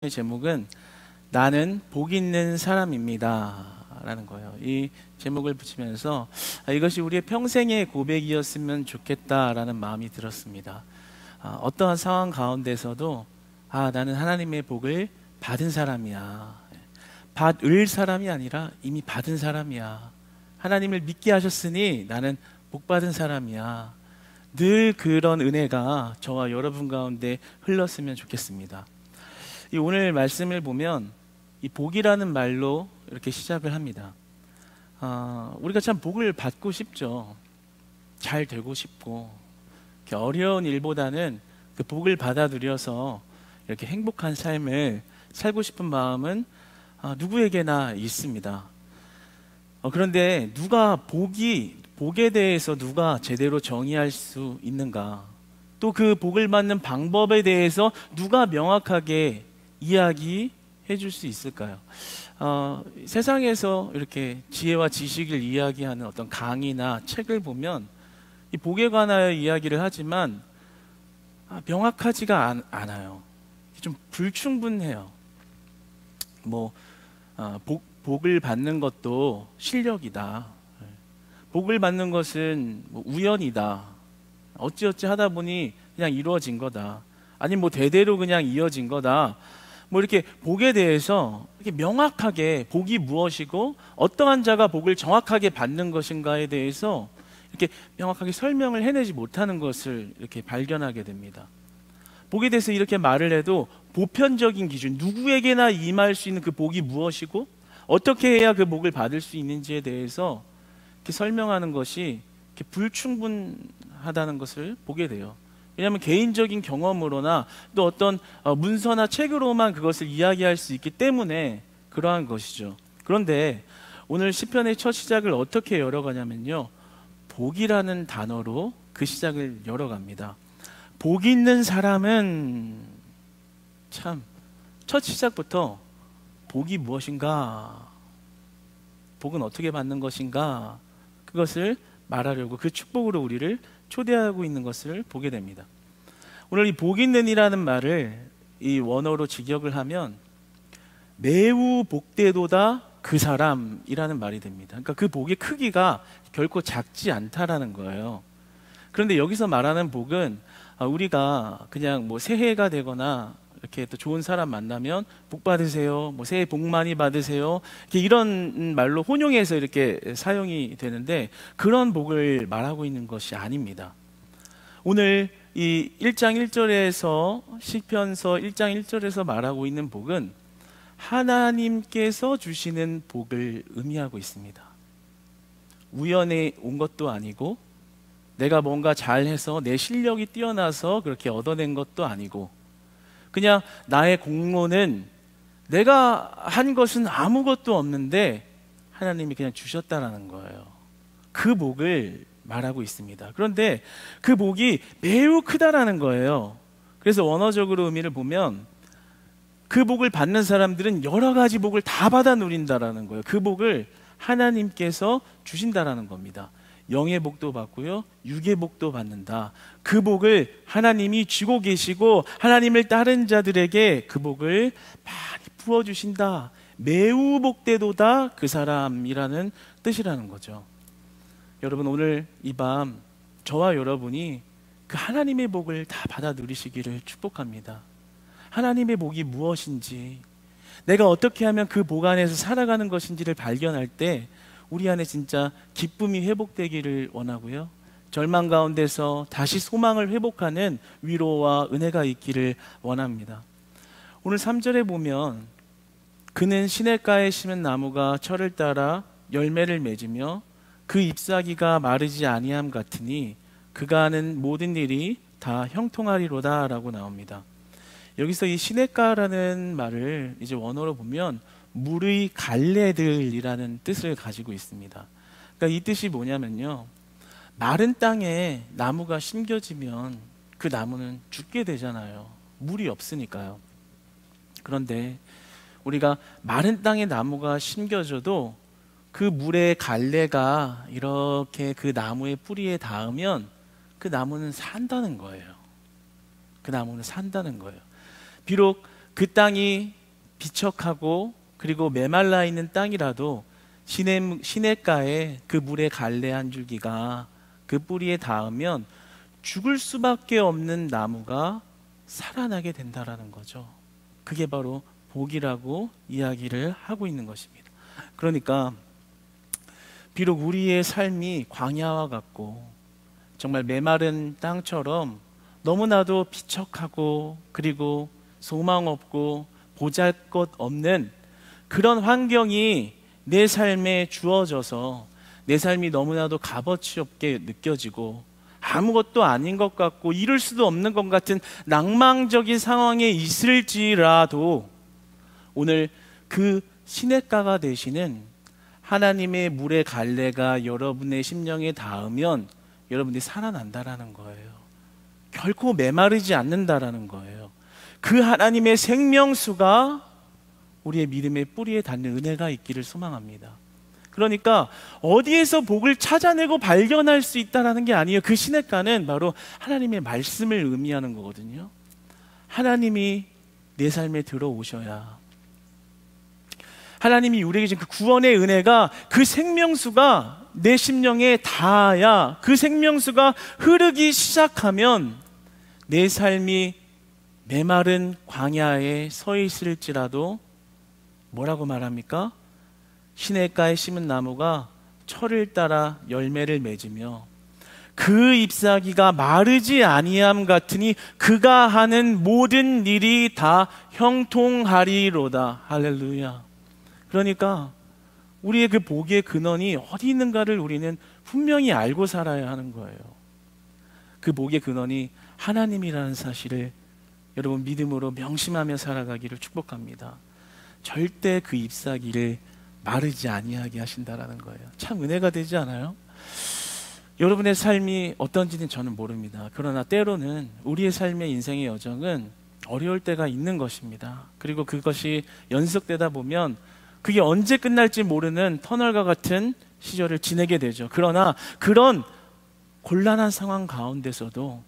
제목은 나는 복 있는 사람입니다 라는 거예요. 이 제목을 붙이면서 이것이 우리의 평생의 고백이었으면 좋겠다라는 마음이 들었습니다. 어떠한 상황 가운데서도 나는 하나님의 복을 받은 사람이야, 받을 사람이 아니라 이미 받은 사람이야, 하나님을 믿게 하셨으니 나는 복 받은 사람이야, 늘 그런 은혜가 저와 여러분 가운데 흘렀으면 좋겠습니다. 이 오늘 말씀을 보면 이 복이라는 말로 이렇게 시작을 합니다. 우리가 참 복을 받고 싶죠. 잘 되고 싶고, 어려운 일보다는 그 복을 받아들여서 이렇게 행복한 삶을 살고 싶은 마음은 누구에게나 있습니다. 그런데 복에 대해서 누가 제대로 정의할 수 있는가? 또 그 복을 받는 방법에 대해서 누가 명확하게 이야기해 줄 수 있을까요? 세상에서 이렇게 지혜와 지식을 이야기하는 어떤 강의나 책을 보면 이 복에 관하여 이야기를 하지만 명확하지가 않아요. 좀 불충분해요. 복을 받는 것도 실력이다, 복을 받는 것은 우연이다, 어찌어찌 하다 보니 그냥 이루어진 거다, 아니 대대로 그냥 이어진 거다, 이렇게 복에 대해서 이렇게 명확하게 복이 무엇이고 어떠한 자가 복을 정확하게 받는 것인가에 대해서 이렇게 명확하게 설명을 해내지 못하는 것을 이렇게 발견하게 됩니다. 복에 대해서 이렇게 말을 해도 보편적인 기준, 누구에게나 임할 수 있는 그 복이 무엇이고 어떻게 해야 그 복을 받을 수 있는지에 대해서 이렇게 설명하는 것이 이렇게 불충분하다는 것을 보게 돼요. 왜냐하면 개인적인 경험으로나 또 어떤 문서나 책으로만 그것을 이야기할 수 있기 때문에 그러한 것이죠. 그런데 오늘 시편의 첫 시작을 어떻게 열어가냐면요, 복이라는 단어로 그 시작을 열어갑니다. 복 있는 사람은, 참 첫 시작부터 복이 무엇인가, 복은 어떻게 받는 것인가, 그것을 말하려고 그 축복으로 우리를 초대하고 있는 것을 보게 됩니다. 오늘 이 복 있는이라는 말을 이 원어로 직역을 하면 매우 복되도다 그 사람이라는 말이 됩니다. 그러니까 그 복의 크기가 결코 작지 않다라는 거예요. 그런데 여기서 말하는 복은 우리가 그냥 새해가 되거나 이렇게 또 좋은 사람 만나면 복 받으세요, 새해 복 많이 받으세요, 이런 말로 혼용해서 이렇게 사용이 되는데 그런 복을 말하고 있는 것이 아닙니다. 오늘 이 1장 1절에서 시편서 1장 1절에서 말하고 있는 복은 하나님께서 주시는 복을 의미하고 있습니다. 우연히 온 것도 아니고 내가 뭔가 잘해서 내 실력이 뛰어나서 그렇게 얻어낸 것도 아니고, 그냥 나의 공로는 내가 한 것은 아무것도 없는데 하나님이 그냥 주셨다라는 거예요. 그 복을 말하고 있습니다. 그런데 그 복이 매우 크다라는 거예요. 그래서 원어적으로 의미를 보면 그 복을 받는 사람들은 여러 가지 복을 다 받아 누린다라는 거예요. 그 복을 하나님께서 주신다라는 겁니다. 영의 복도 받고요, 육의 복도 받는다. 그 복을 하나님이 주고 계시고 하나님을 따른 자들에게 그 복을 많이 부어주신다. 매우 복되도다 그 사람이라는 뜻이라는 거죠. 여러분, 오늘 이 밤 저와 여러분이 그 하나님의 복을 다 받아 누리시기를 축복합니다. 하나님의 복이 무엇인지, 내가 어떻게 하면 그 복 안에서 살아가는 것인지를 발견할 때 우리 안에 진짜 기쁨이 회복되기를 원하고요, 절망 가운데서 다시 소망을 회복하는 위로와 은혜가 있기를 원합니다. 오늘 3절에 보면 그는 시냇가에 심은 나무가 철을 따라 열매를 맺으며 그 잎사귀가 마르지 아니함 같으니 그가 하는 모든 일이 다 형통하리로다 라고 나옵니다. 여기서 이 시냇가라는 말을 이제 원어로 보면 물의 갈래들이라는 뜻을 가지고 있습니다. 그러니까 이 뜻이 뭐냐면요, 마른 땅에 나무가 심겨지면 그 나무는 죽게 되잖아요. 물이 없으니까요. 그런데 우리가 마른 땅에 나무가 심겨져도 그 물의 갈래가 이렇게 그 나무의 뿌리에 닿으면 그 나무는 산다는 거예요. 그 나무는 산다는 거예요. 비록 그 땅이 비척하고 그리고 메말라 있는 땅이라도 시냇가에 그 물의 갈래 한 줄기가 그 뿌리에 닿으면 죽을 수밖에 없는 나무가 살아나게 된다라는 거죠. 그게 바로 복이라고 이야기를 하고 있는 것입니다. 그러니까 비록 우리의 삶이 광야와 같고 정말 메마른 땅처럼 너무나도 비척하고 그리고 소망 없고 보잘것 없는 그런 환경이 내 삶에 주어져서 내 삶이 너무나도 값어치 없게 느껴지고 아무것도 아닌 것 같고 이룰 수도 없는 것 같은 낭망적인 상황에 있을지라도 오늘 그 시냇가가 되시는 하나님의 물의 갈래가 여러분의 심령에 닿으면 여러분이 살아난다라는 거예요. 결코 메마르지 않는다라는 거예요. 그 하나님의 생명수가 우리의 믿음의 뿌리에 닿는 은혜가 있기를 소망합니다. 그러니까 어디에서 복을 찾아내고 발견할 수 있다는 게 아니에요. 그 시냇가는 바로 하나님의 말씀을 의미하는 거거든요. 하나님이 내 삶에 들어오셔야, 하나님이 우리에게 준 그 구원의 은혜가, 그 생명수가 내 심령에 닿아야, 그 생명수가 흐르기 시작하면 내 삶이 메마른 광야에 서 있을지라도 뭐라고 말합니까? 시냇가에 심은 나무가 철을 따라 열매를 맺으며 그 잎사귀가 마르지 아니함 같으니 그가 하는 모든 일이 다 형통하리로다. 할렐루야. 그러니까 우리의 그 복의 근원이 어디 있는가를 우리는 분명히 알고 살아야 하는 거예요. 그 복의 근원이 하나님이라는 사실을 여러분 믿음으로 명심하며 살아가기를 축복합니다. 절대 그 잎사귀를 마르지 아니하게 하신다라는 거예요. 참 은혜가 되지 않아요? 여러분의 삶이 어떤지는 저는 모릅니다. 그러나 때로는 우리의 삶의 인생의 여정은 어려울 때가 있는 것입니다. 그리고 그것이 연속되다 보면 그게 언제 끝날지 모르는 터널과 같은 시절을 지내게 되죠. 그러나 그런 곤란한 상황 가운데서도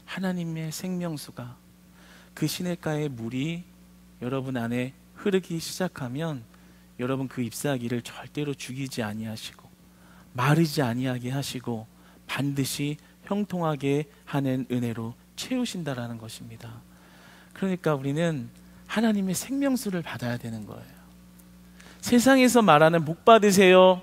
하나님의 생명수가, 그 시냇가의 물이 여러분 안에 흐르기 시작하면 여러분 그 잎사귀를 절대로 죽이지 아니하시고 마르지 아니하게 하시고 반드시 형통하게 하는 은혜로 채우신다라는 것입니다. 그러니까 우리는 하나님의 생명수를 받아야 되는 거예요. 세상에서 말하는 복 받으세요,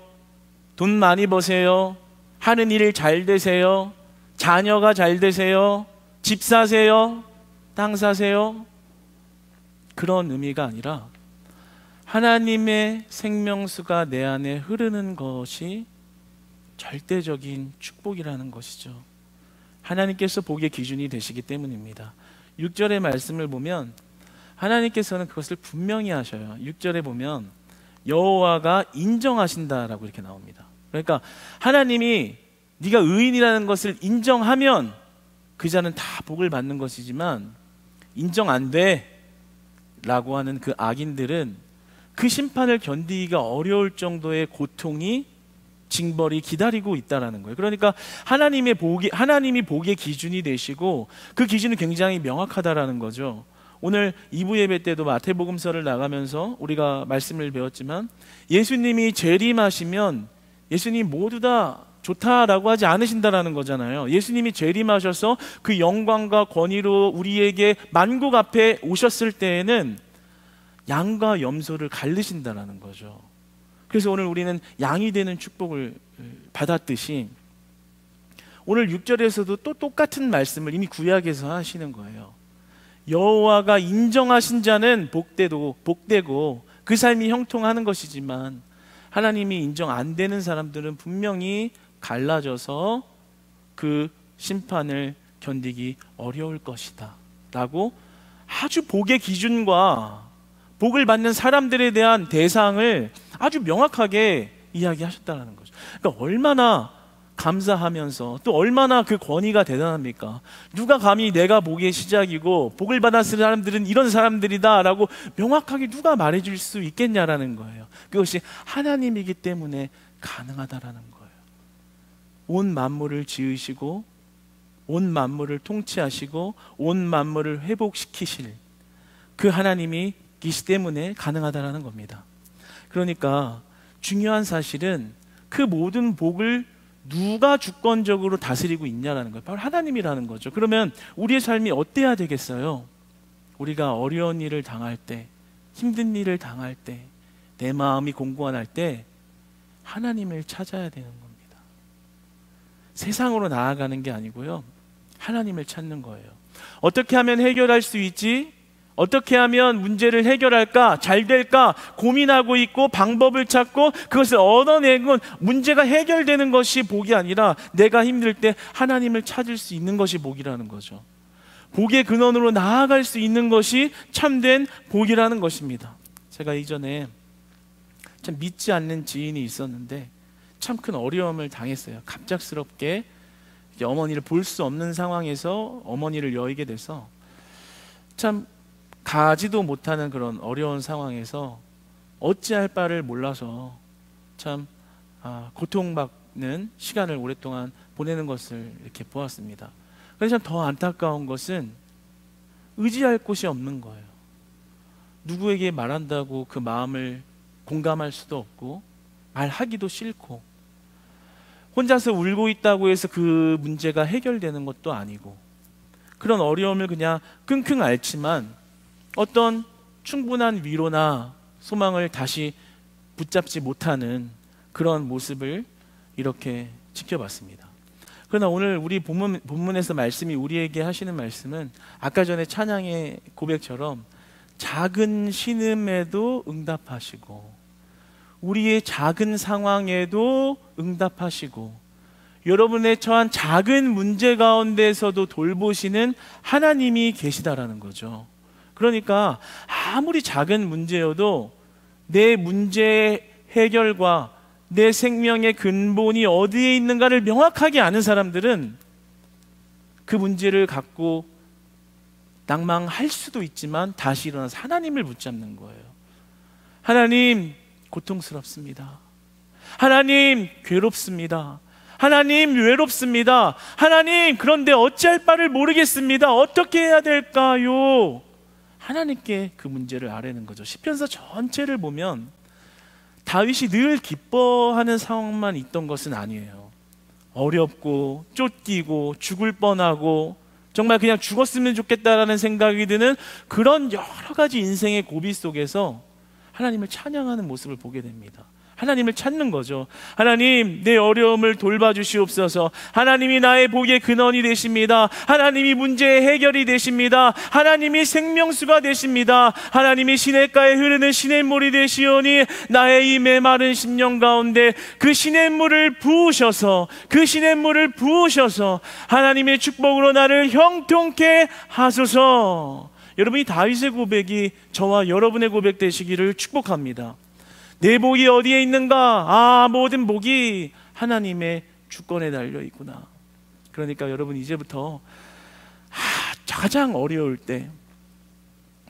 돈 많이 버세요, 하는 일 잘 되세요, 자녀가 잘 되세요, 집 사세요, 땅 사세요, 그런 의미가 아니라 하나님의 생명수가 내 안에 흐르는 것이 절대적인 축복이라는 것이죠. 하나님께서 복의 기준이 되시기 때문입니다. 6절의 말씀을 보면 하나님께서는 그것을 분명히 하셔요. 6절에 보면 여호와가 인정하신다라고 이렇게 나옵니다. 그러니까 하나님이 네가 의인이라는 것을 인정하면 그 자는 다 복을 받는 것이지만 인정 안 돼 라고 하는 그 악인들은 그 심판을 견디기가 어려울 정도의 고통이, 징벌이 기다리고 있다는 거예요. 그러니까 하나님이 복의 기준이 되시고 그 기준은 굉장히 명확하다라는 거죠. 오늘 2부 예배 때도 마태복음서를 나가면서 우리가 말씀을 배웠지만 예수님이 재림하시면 예수님 모두 다 좋다라고 하지 않으신다라는 거잖아요. 예수님이 재림하셔서 그 영광과 권위로 우리에게 만국 앞에 오셨을 때에는 양과 염소를 가르신다라는 거죠. 그래서 오늘 우리는 양이 되는 축복을 받았듯이 오늘 6절에서도 또 똑같은 말씀을 이미 구약에서 하시는 거예요. 여호와가 인정하신 자는 복되고 그 삶이 형통하는 것이지만 하나님이 인정 안 되는 사람들은 분명히 갈라져서 그 심판을 견디기 어려울 것이다 라고 아주 복의 기준과 복을 받는 사람들에 대한 대상을 아주 명확하게 이야기하셨다는 거죠. 그러니까 얼마나 감사하면서 또 얼마나 그 권위가 대단합니까? 누가 감히 내가 복의 시작이고 복을 받았을 사람들은 이런 사람들이다 라고 명확하게 누가 말해줄 수 있겠냐라는 거예요. 그것이 하나님이기 때문에 가능하다라는 거예요. 온 만물을 지으시고 온 만물을 통치하시고 온 만물을 회복시키실 그 하나님이 계시 때문에 가능하다라는 겁니다. 그러니까 중요한 사실은 그 모든 복을 누가 주권적으로 다스리고 있냐라는 거예요. 바로 하나님이라는 거죠. 그러면 우리의 삶이 어때야 되겠어요? 우리가 어려운 일을 당할 때, 힘든 일을 당할 때, 내 마음이 공고안할 때 하나님을 찾아야 되는 겁니다. 세상으로 나아가는 게 아니고요, 하나님을 찾는 거예요. 어떻게 하면 해결할 수 있지? 어떻게 하면 문제를 해결할까? 잘 될까? 고민하고 있고 방법을 찾고 그것을 얻어내고 문제가 해결되는 것이 복이 아니라 내가 힘들 때 하나님을 찾을 수 있는 것이 복이라는 거죠. 복의 근원으로 나아갈 수 있는 것이 참된 복이라는 것입니다. 제가 이전에 참 믿지 않는 지인이 있었는데 참 큰 어려움을 당했어요. 갑작스럽게 어머니를 볼 수 없는 상황에서 어머니를 여의게 돼서 참 가지도 못하는 그런 어려운 상황에서 어찌할 바를 몰라서 참 고통받는 시간을 오랫동안 보내는 것을 이렇게 보았습니다. 그래서 참 더 안타까운 것은 의지할 곳이 없는 거예요. 누구에게 말한다고 그 마음을 공감할 수도 없고 말하기도 싫고 혼자서 울고 있다고 해서 그 문제가 해결되는 것도 아니고 그런 어려움을 그냥 끙끙 앓지만 어떤 충분한 위로나 소망을 다시 붙잡지 못하는 그런 모습을 이렇게 지켜봤습니다. 그러나 오늘 우리 본문에서 말씀이 우리에게 하시는 말씀은 아까 전에 찬양의 고백처럼 작은 신음에도 응답하시고 우리의 작은 상황에도 응답하시고 여러분의 처한 작은 문제 가운데서도 돌보시는 하나님이 계시다라는 거죠. 그러니까 아무리 작은 문제여도 내 문제 해결과 내 생명의 근본이 어디에 있는가를 명확하게 아는 사람들은 그 문제를 갖고 낭망할 수도 있지만 다시 일어나서 하나님을 붙잡는 거예요. 하나님, 고통스럽습니다. 하나님, 괴롭습니다. 하나님, 외롭습니다. 하나님, 그런데 어찌할 바를 모르겠습니다. 어떻게 해야 될까요? 하나님께 그 문제를 아뢰는 거죠. 시편서 전체를 보면 다윗이 늘 기뻐하는 상황만 있던 것은 아니에요. 어렵고 쫓기고 죽을 뻔하고 정말 그냥 죽었으면 좋겠다라는 생각이 드는 그런 여러 가지 인생의 고비 속에서 하나님을 찬양하는 모습을 보게 됩니다. 하나님을 찾는 거죠. 하나님, 내 어려움을 돌봐주시옵소서. 하나님이 나의 복의 근원이 되십니다. 하나님이 문제의 해결이 되십니다. 하나님이 생명수가 되십니다. 하나님이 시냇가에 흐르는 시냇물이 되시오니 나의 이 메마른 심령 가운데 그 시냇물을 부으셔서 하나님의 축복으로 나를 형통케 하소서. 여러분, 이 다윗의 고백이 저와 여러분의 고백 되시기를 축복합니다. 내 복이 어디에 있는가? 모든 복이 하나님의 주권에 달려 있구나. 그러니까 여러분, 이제부터 가장 어려울 때,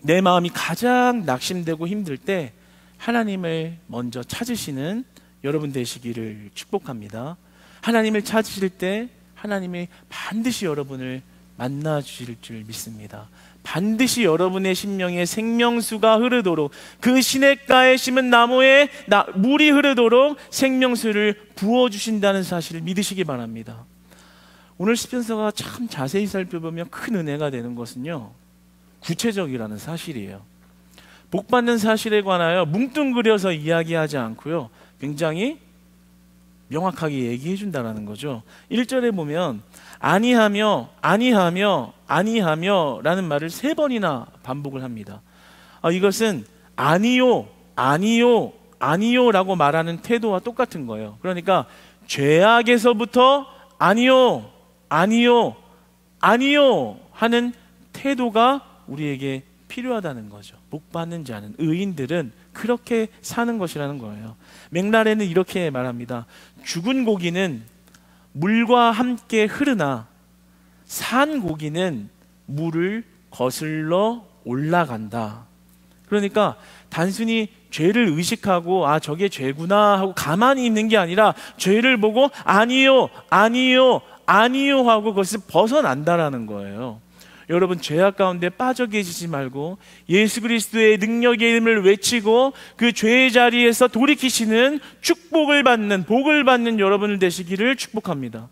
내 마음이 가장 낙심되고 힘들 때 하나님을 먼저 찾으시는 여러분 되시기를 축복합니다. 하나님을 찾으실 때 하나님이 반드시 여러분을 만나 주실 줄 믿습니다. 반드시 여러분의 심령에 생명수가 흐르도록, 그 시냇가에 심은 나무에 물이 흐르도록 생명수를 부어주신다는 사실을 믿으시기 바랍니다. 오늘 시편서가 참 자세히 살펴보면 큰 은혜가 되는 것은요, 구체적이라는 사실이에요. 복받는 사실에 관하여 뭉뚱그려서 이야기하지 않고요, 굉장히 명확하게 얘기해 준다는 거죠. 1절에 보면 아니하며 라는 말을 3번이나 반복을 합니다. 이것은 아니요 라고 말하는 태도와 똑같은 거예요. 그러니까 죄악에서부터 아니요 하는 태도가 우리에게 필요하다는 거죠. 복받는 자는, 의인들은 그렇게 사는 것이라는 거예요. 맥날에는 이렇게 말합니다. 죽은 고기는 물과 함께 흐르나 산 고기는 물을 거슬러 올라간다. 그러니까 단순히 죄를 의식하고 저게 죄구나 하고 가만히 있는 게 아니라 죄를 보고 아니요 하고 그것을 벗어난다라는 거예요. 여러분, 죄악 가운데 빠져 계시지 말고 예수 그리스도의 능력의 이름을 외치고 그 죄의 자리에서 돌이키시는 축복을 받는, 복을 받는 여러분을 되시기를 축복합니다.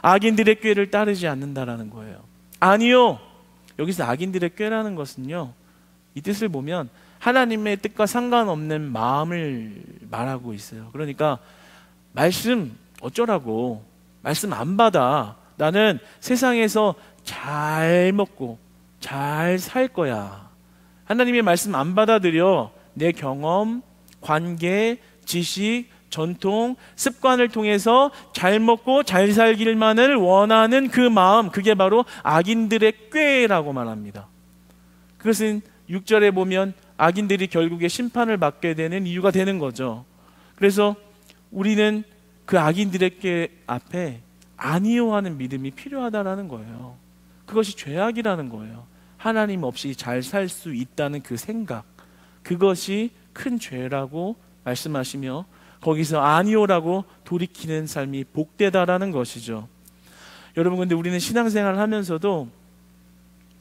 악인들의 꾀를 따르지 않는다라는 거예요. 아니요, 여기서 악인들의 꾀라는 것은요, 이 뜻을 보면 하나님의 뜻과 상관없는 마음을 말하고 있어요. 그러니까 말씀 어쩌라고, 말씀 안 받아, 나는 세상에서 잘 먹고 잘 살 거야, 하나님의 말씀 안 받아들여 내 경험, 관계, 지식, 전통, 습관을 통해서 잘 먹고 잘 살기만을 원하는 그 마음, 그게 바로 악인들의 꾀라고 말합니다. 그것은 6절에 보면 악인들이 결국에 심판을 받게 되는 이유가 되는 거죠. 그래서 우리는 그 악인들의 꾀 앞에 아니요 하는 믿음이 필요하다라는 거예요. 그것이 죄악이라는 거예요. 하나님 없이 잘 살 수 있다는 그 생각, 그것이 큰 죄라고 말씀하시며 거기서 아니오라고 돌이키는 삶이 복되다라는 것이죠. 여러분, 근데 우리는 신앙생활을 하면서도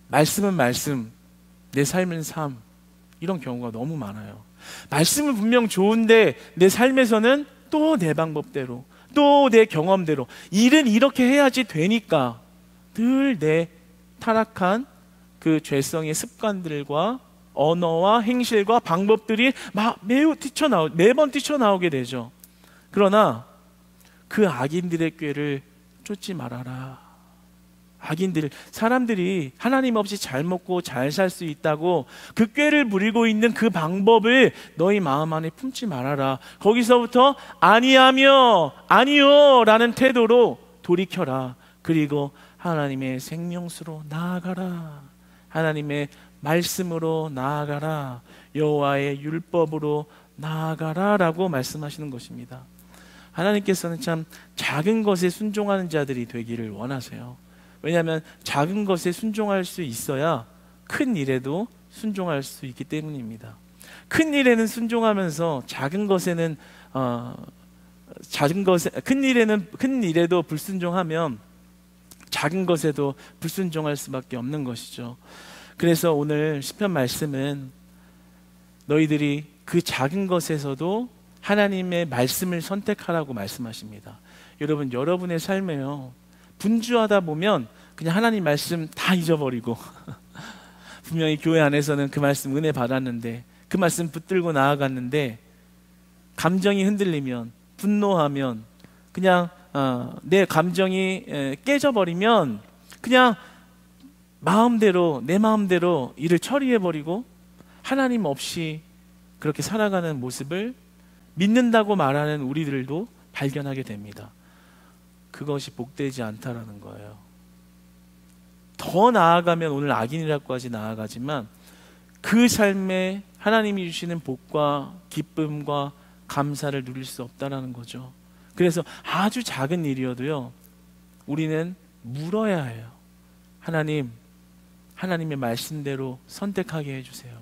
말씀은 말씀, 내 삶은 삶, 이런 경우가 너무 많아요. 말씀은 분명 좋은데 내 삶에서는 또 내 방법대로, 또 내 경험대로, 일은 이렇게 해야지 되니까 늘 내 타락한 그 죄성의 습관들과 언어와 행실과 방법들이 매번 뛰쳐나오게 되죠. 그러나 그 악인들의 꾀를 쫓지 말아라. 사람들이 하나님 없이 잘 먹고 잘 살 수 있다고 그 꾀를 부리고 있는 그 방법을 너희 마음 안에 품지 말아라. 거기서부터 아니하며 아니요 라는 태도로 돌이켜라. 그리고 하나님의 생명수로 나아가라. 하나님의 말씀으로 나아가라. 여호와의 율법으로 나아가라 라고 말씀하시는 것입니다. 하나님께서는 참 작은 것에 순종하는 자들이 되기를 원하세요. 왜냐하면 작은 것에 순종할 수 있어야 큰 일에도 순종할 수 있기 때문입니다. 큰 일에는 순종하면서 큰 일에도 불순종하면 작은 것에도 불순종할 수밖에 없는 것이죠. 그래서 오늘 시편 말씀은 너희들이 그 작은 것에서도 하나님의 말씀을 선택하라고 말씀하십니다. 여러분, 여러분의 삶에요, 분주하다 보면 그냥 하나님 말씀 다 잊어버리고 분명히 교회 안에서는 그 말씀 은혜 받았는데 그 말씀 붙들고 나아갔는데 감정이 흔들리면, 분노하면, 그냥 내 감정이 깨져버리면 그냥 내 마음대로 일을 처리해버리고 하나님 없이 그렇게 살아가는 모습을 믿는다고 말하는 우리들도 발견하게 됩니다. 그것이 복되지 않다라는 거예요. 더 나아가면 오늘 악인이라고까지 나아가지만 그 삶에 하나님이 주시는 복과 기쁨과 감사를 누릴 수 없다라는 거죠. 그래서 아주 작은 일이어도요, 우리는 물어야 해요. 하나님의 말씀대로 선택하게 해주세요.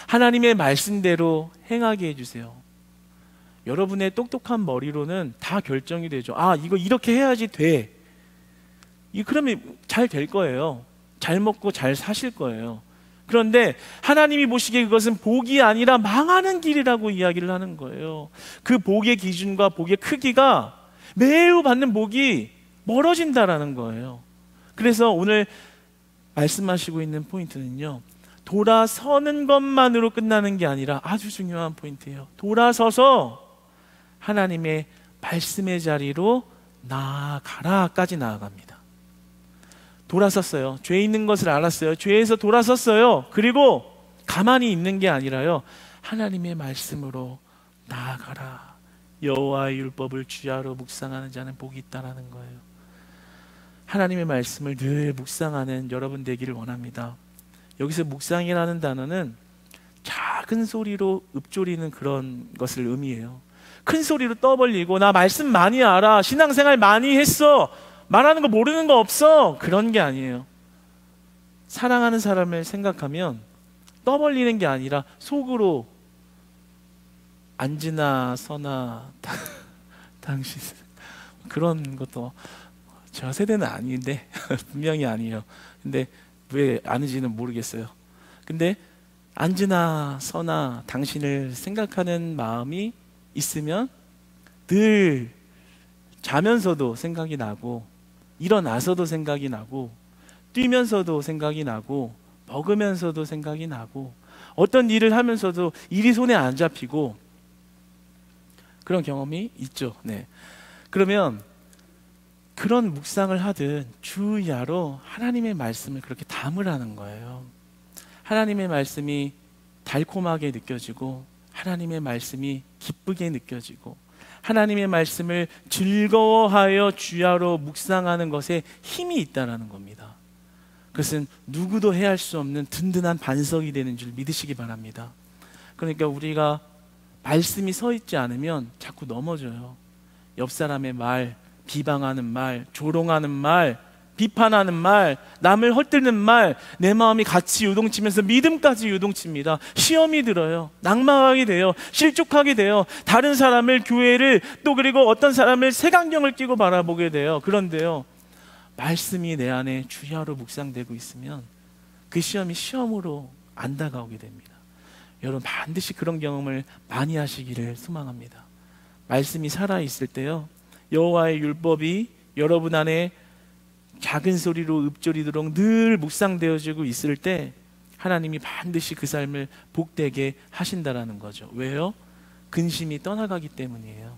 하나님의 말씀대로 행하게 해주세요. 여러분의 똑똑한 머리로는 다 결정이 되죠. 이거 이렇게 해야지 돼. 그러면 잘 될 거예요. 잘 먹고 잘 사실 거예요. 그런데 하나님이 보시기에 그것은 복이 아니라 망하는 길이라고 이야기를 하는 거예요. 그 복의 기준과 복의 크기가 매우 받는 복이 멀어진다라는 거예요. 그래서 오늘 말씀하시고 있는 포인트는요, 돌아서는 것만으로 끝나는 게 아니라 아주 중요한 포인트예요. 돌아서서 하나님의 말씀의 자리로 나아가라까지 나아갑니다. 돌아섰어요. 죄 있는 것을 알았어요. 죄에서 돌아섰어요. 그리고 가만히 있는 게 아니라요, 하나님의 말씀으로 나아가라. 여호와의 율법을 주야로 묵상하는 자는 복이 있다라는 거예요. 하나님의 말씀을 늘 묵상하는 여러분 되기를 원합니다. 여기서 묵상이라는 단어는 작은 소리로 읊조리는 그런 것을 의미해요. 큰 소리로 떠벌리고 나 말씀 많이 알아, 신앙생활 많이 했어, 말하는 거 모르는 거 없어, 그런 게 아니에요. 사랑하는 사람을 생각하면 떠벌리는 게 아니라 속으로 앉으나 서나 당신, 그런 것도 저 세대는 아닌데 분명히 아니에요. 근데 왜 아는지는 모르겠어요. 근데 앉으나 서나 당신을 생각하는 마음이 있으면 늘 자면서도 생각이 나고, 일어나서도 생각이 나고, 뛰면서도 생각이 나고, 먹으면서도 생각이 나고, 어떤 일을 하면서도 일이 손에 안 잡히고, 그런 경험이 있죠. 네. 그러면 그런 묵상을 하든 주야로 하나님의 말씀을 그렇게 담으라는 거예요. 하나님의 말씀이 달콤하게 느껴지고, 하나님의 말씀이 기쁘게 느껴지고, 하나님의 말씀을 즐거워하여 주야로 묵상하는 것에 힘이 있다는 겁니다. 그것은 누구도 해할 수 없는 든든한 반석이 되는 줄 믿으시기 바랍니다. 그러니까 우리가 말씀이 서 있지 않으면 자꾸 넘어져요. 옆 사람의 말, 비방하는 말, 조롱하는 말, 비판하는 말, 남을 헛되는 말, 내 마음이 같이 요동치면서 믿음까지 요동칩니다. 시험이 들어요. 낙망하게 돼요. 실족하게 돼요. 다른 사람을, 교회를, 또 그리고 어떤 사람을 색안경을 끼고 바라보게 돼요. 그런데요, 말씀이 내 안에 주야로 묵상되고 있으면 그 시험이 시험으로 안 다가오게 됩니다. 여러분 반드시 그런 경험을 많이 하시기를 소망합니다. 말씀이 살아있을 때요, 여호와의 율법이 여러분 안에 작은 소리로 읊조리도록 늘 묵상되어지고 있을 때 하나님이 반드시 그 삶을 복되게 하신다라는 거죠. 왜요? 근심이 떠나가기 때문이에요.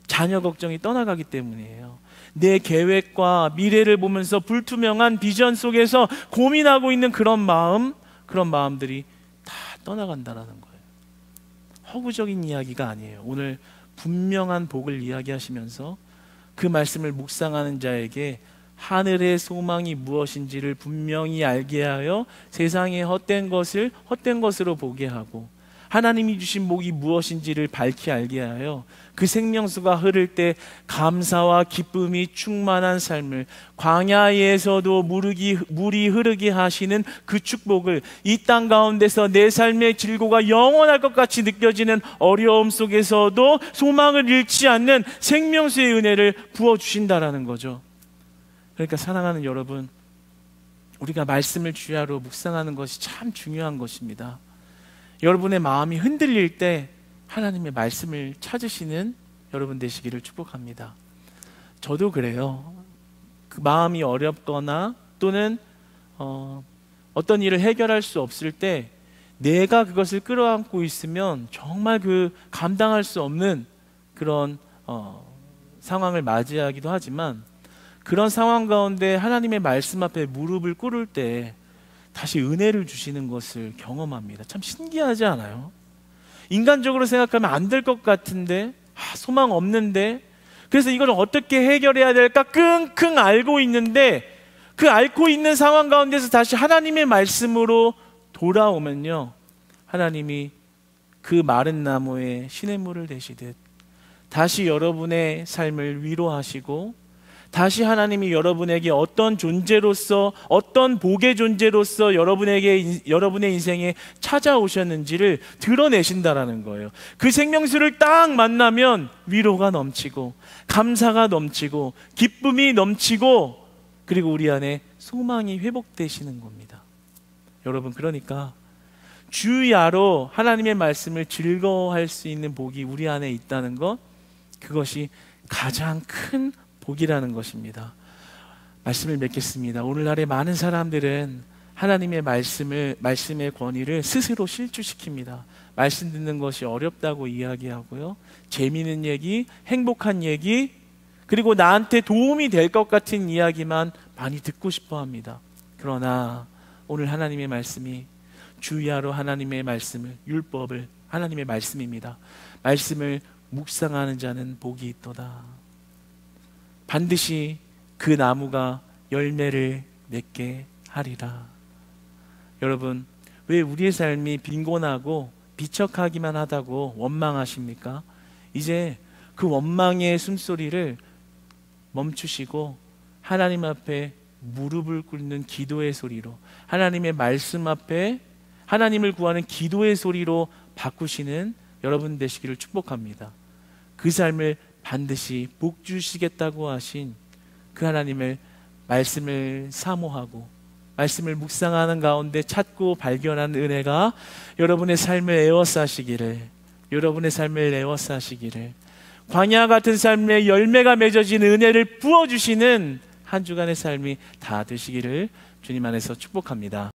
자녀 걱정이 떠나가기 때문이에요. 내 계획과 미래를 보면서 불투명한 비전 속에서 고민하고 있는 그런 마음, 그런 마음들이 다 떠나간다라는 거예요. 허구적인 이야기가 아니에요. 오늘 분명한 복을 이야기하시면서 그 말씀을 묵상하는 자에게 하늘의 소망이 무엇인지를 분명히 알게 하여 세상의 헛된 것을 헛된 것으로 보게 하고, 하나님이 주신 복이 무엇인지를 밝히 알게 하여 그 생명수가 흐를 때 감사와 기쁨이 충만한 삶을, 광야에서도 물이 흐르게 하시는 그 축복을 이 땅 가운데서 내 삶의 질고가 영원할 것 같이 느껴지는 어려움 속에서도 소망을 잃지 않는 생명수의 은혜를 부어주신다라는 거죠. 그러니까 사랑하는 여러분, 우리가 말씀을 주야로 묵상하는 것이 참 중요한 것입니다. 여러분의 마음이 흔들릴 때 하나님의 말씀을 찾으시는 여러분 되시기를 축복합니다. 저도 그래요. 그 마음이 어렵거나 또는 어떤 일을 해결할 수 없을 때 내가 그것을 끌어안고 있으면 정말 그 감당할 수 없는 그런 상황을 맞이하기도 하지만, 그런 상황 가운데 하나님의 말씀 앞에 무릎을 꿇을 때 다시 은혜를 주시는 것을 경험합니다. 참 신기하지 않아요? 인간적으로 생각하면 안 될 것 같은데, 소망 없는데, 그래서 이걸 어떻게 해결해야 될까 끙끙 앓고 있는데, 그 앓고 있는 상황 가운데서 다시 하나님의 말씀으로 돌아오면요, 하나님이 그 마른 나무에 시냇물을 대시듯 다시 여러분의 삶을 위로하시고, 다시 하나님이 여러분에게 어떤 존재로서, 어떤 복의 존재로서 여러분의 인생에 찾아오셨는지를 드러내신다라는 거예요. 그 생명수를 딱 만나면 위로가 넘치고, 감사가 넘치고, 기쁨이 넘치고, 그리고 우리 안에 소망이 회복되시는 겁니다. 여러분, 그러니까 주야로 하나님의 말씀을 즐거워할 수 있는 복이 우리 안에 있다는 것, 그것이 가장 큰 복이라는 것입니다. 말씀을 맺겠습니다. 오늘날의 많은 사람들은 하나님의 말씀의 권위를 스스로 실추시킵니다. 말씀 듣는 것이 어렵다고 이야기하고요, 재미있는 얘기, 행복한 얘기, 그리고 나한테 도움이 될 것 같은 이야기만 많이 듣고 싶어 합니다. 그러나 오늘 하나님의 말씀이, 주야로 하나님의 말씀을, 율법을, 하나님의 말씀입니다. 말씀을 묵상하는 자는 복이 있도다. 반드시 그 나무가 열매를 맺게 하리라. 여러분, 왜 우리의 삶이 빈곤하고 비척하기만 하다고 원망하십니까? 이제 그 원망의 숨소리를 멈추시고 하나님 앞에 무릎을 꿇는 기도의 소리로, 하나님의 말씀 앞에 하나님을 구하는 기도의 소리로 바꾸시는 여러분 되시기를 축복합니다. 그 삶을 반드시 복 주시겠다고 하신 그 하나님의 말씀을 사모하고 말씀을 묵상하는 가운데 찾고 발견하는 은혜가 여러분의 삶을 에워싸시기를, 여러분의 삶을 에워싸시기를, 광야 같은 삶의 열매가 맺어지는 은혜를 부어주시는 한 주간의 삶이 다 되시기를 주님 안에서 축복합니다.